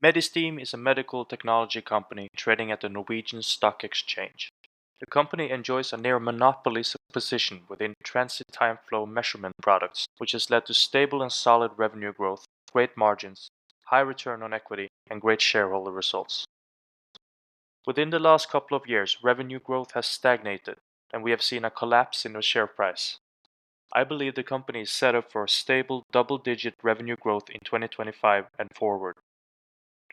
Medistim is a medical technology company trading at the Norwegian Stock Exchange. The company enjoys a near monopoly position within transit time flow measurement products, which has led to stable and solid revenue growth, great margins, high return on equity, and great shareholder results. Within the last couple of years, revenue growth has stagnated, and we have seen a collapse in the share price. I believe the company is set up for a stable double-digit revenue growth in 2025 and forward.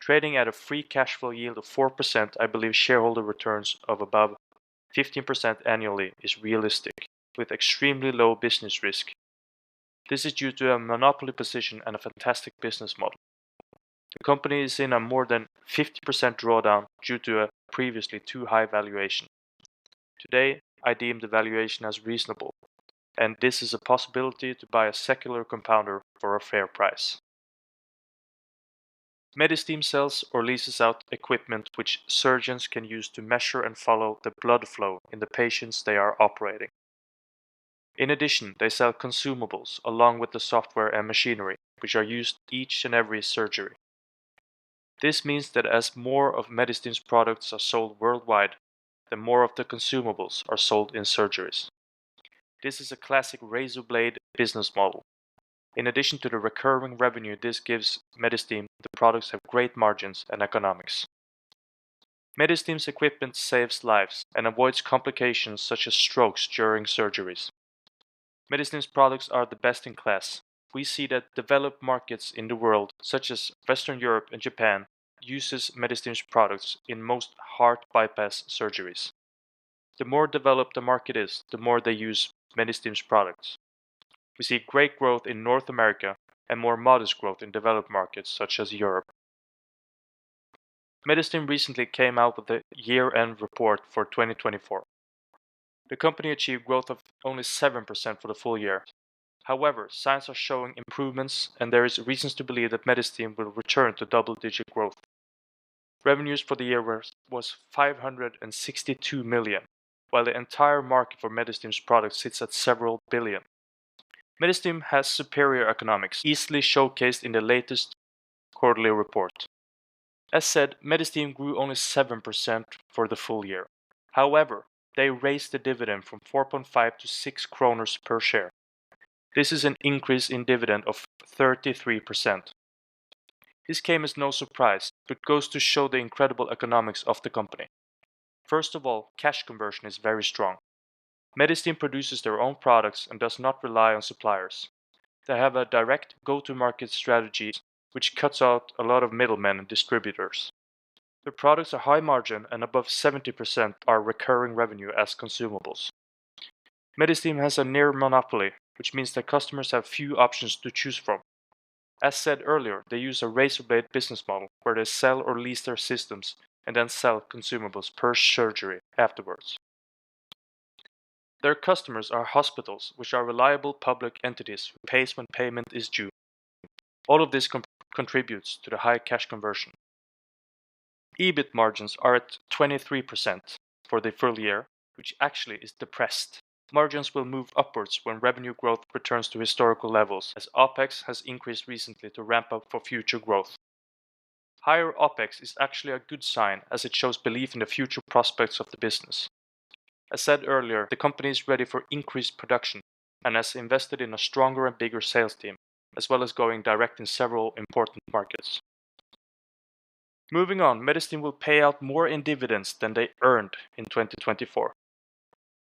Trading at a free cash flow yield of 4%, I believe shareholder returns of above 15% annually is realistic, with extremely low business risk. This is due to a monopoly position and a fantastic business model. The company is in a more than 50% drawdown due to a previously too high valuation. Today, I deem the valuation as reasonable, and this is a possibility to buy a secular compounder for a fair price. Medistim sells or leases out equipment which surgeons can use to measure and follow the blood flow in the patients they are operating. In addition, they sell consumables along with the software and machinery, which are used each and every surgery. This means that as more of Medistim's products are sold worldwide, the more of the consumables are sold in surgeries. This is a classic razor blade business model. In addition to the recurring revenue this gives Medistim, the products have great margins and economics. Medistim's equipment saves lives and avoids complications such as strokes during surgeries. Medistim's products are the best in class. We see that developed markets in the world, such as Western Europe and Japan, uses Medistim's products in most heart bypass surgeries. The more developed the market is, the more they use Medistim's products. We see great growth in North America and more modest growth in developed markets such as Europe. Medistim recently came out with a year-end report for 2024. The company achieved growth of only 7% for the full year. However, signs are showing improvements, and there is reasons to believe that Medistim will return to double-digit growth. Revenues for the year was 562 million, while the entire market for Medistim's products sits at several billion. Medistim has superior economics, easily showcased in the latest quarterly report. As said, Medistim grew only 7% for the full year. However, they raised the dividend from 4.5 to 6 kroners per share. This is an increase in dividend of 33%. This came as no surprise, but goes to show the incredible economics of the company. First of all, cash conversion is very strong. Medistim produces their own products and does not rely on suppliers. They have a direct go-to-market strategy which cuts out a lot of middlemen and distributors. Their products are high margin and above 70% are recurring revenue as consumables. Medistim has a near monopoly, which means that customers have few options to choose from. As said earlier, they use a razor blade business model where they sell or lease their systems and then sell consumables per surgery afterwards. Their customers are hospitals, which are reliable public entities who pays when payment is due. All of this contributes to the high cash conversion. EBIT margins are at 23% for the full year, which actually is depressed. Margins will move upwards when revenue growth returns to historical levels, as OPEX has increased recently to ramp up for future growth. Higher OPEX is actually a good sign, as it shows belief in the future prospects of the business. As said earlier, the company is ready for increased production and has invested in a stronger and bigger sales team, as well as going direct in several important markets. Moving on, Medistim will pay out more in dividends than they earned in 2024.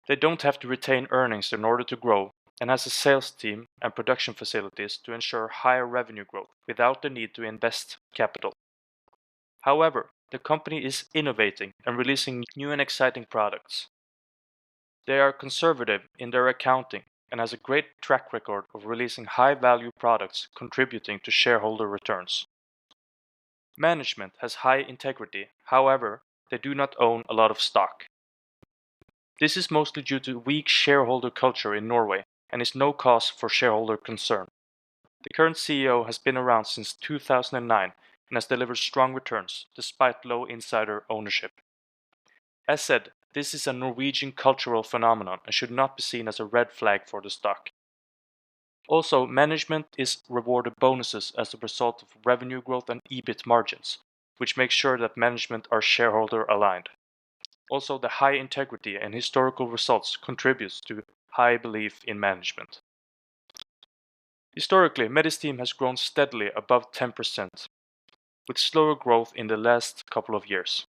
They don't have to retain earnings in order to grow, and has a sales team and production facilities to ensure higher revenue growth without the need to invest capital. However, the company is innovating and releasing new and exciting products. They are conservative in their accounting and has a great track record of releasing high-value products contributing to shareholder returns. Management has high integrity, however, they do not own a lot of stock. This is mostly due to weak shareholder culture in Norway and is no cause for shareholder concern. The current CEO has been around since 2009 and has delivered strong returns despite low insider ownership. As said, this is a Norwegian cultural phenomenon and should not be seen as a red flag for the stock. Also, management is rewarded bonuses as a result of revenue growth and EBIT margins, which makes sure that management are shareholder aligned. Also, the high integrity and historical results contributes to high belief in management. Historically, Medistim has grown steadily above 10%, with slower growth in the last couple of years.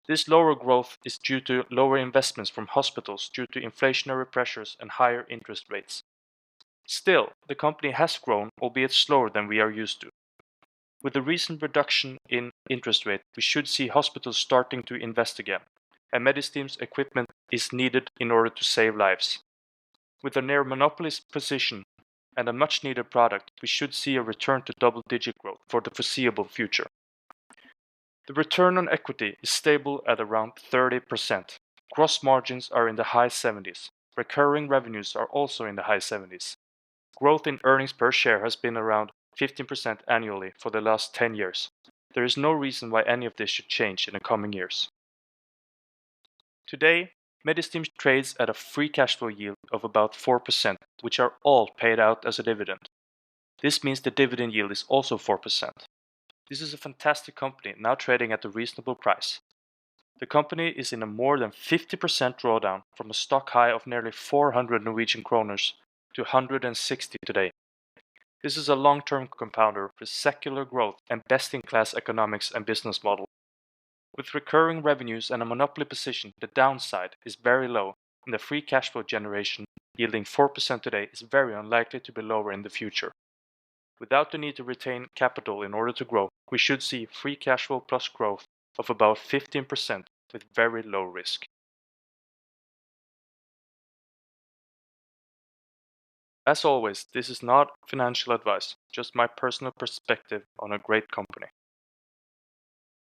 This lower growth is due to lower investments from hospitals due to inflationary pressures and higher interest rates. Still, the company has grown, albeit slower than we are used to. With the recent reduction in interest rate, we should see hospitals starting to invest again, and Medistim's equipment is needed in order to save lives. With a near monopolist position and a much needed product, we should see a return to double-digit growth for the foreseeable future. The return on equity is stable at around 30%. Gross margins are in the high 70s. Recurring revenues are also in the high 70s. Growth in earnings per share has been around 15% annually for the last 10 years. There is no reason why any of this should change in the coming years. Today, Medistim trades at a free cash flow yield of about 4%, which are all paid out as a dividend. This means the dividend yield is also 4%. This is a fantastic company now trading at a reasonable price. The company is in a more than 50% drawdown from a stock high of nearly 400 Norwegian kroners to 160 today. This is a long-term compounder with secular growth and best-in-class economics and business model. With recurring revenues and a monopoly position, the downside is very low, and the free cash flow generation, yielding 4% today, is very unlikely to be lower in the future. Without the need to retain capital in order to grow, we should see free cash flow plus growth of about 15% with very low risk. As always, this is not financial advice, just my personal perspective on a great company.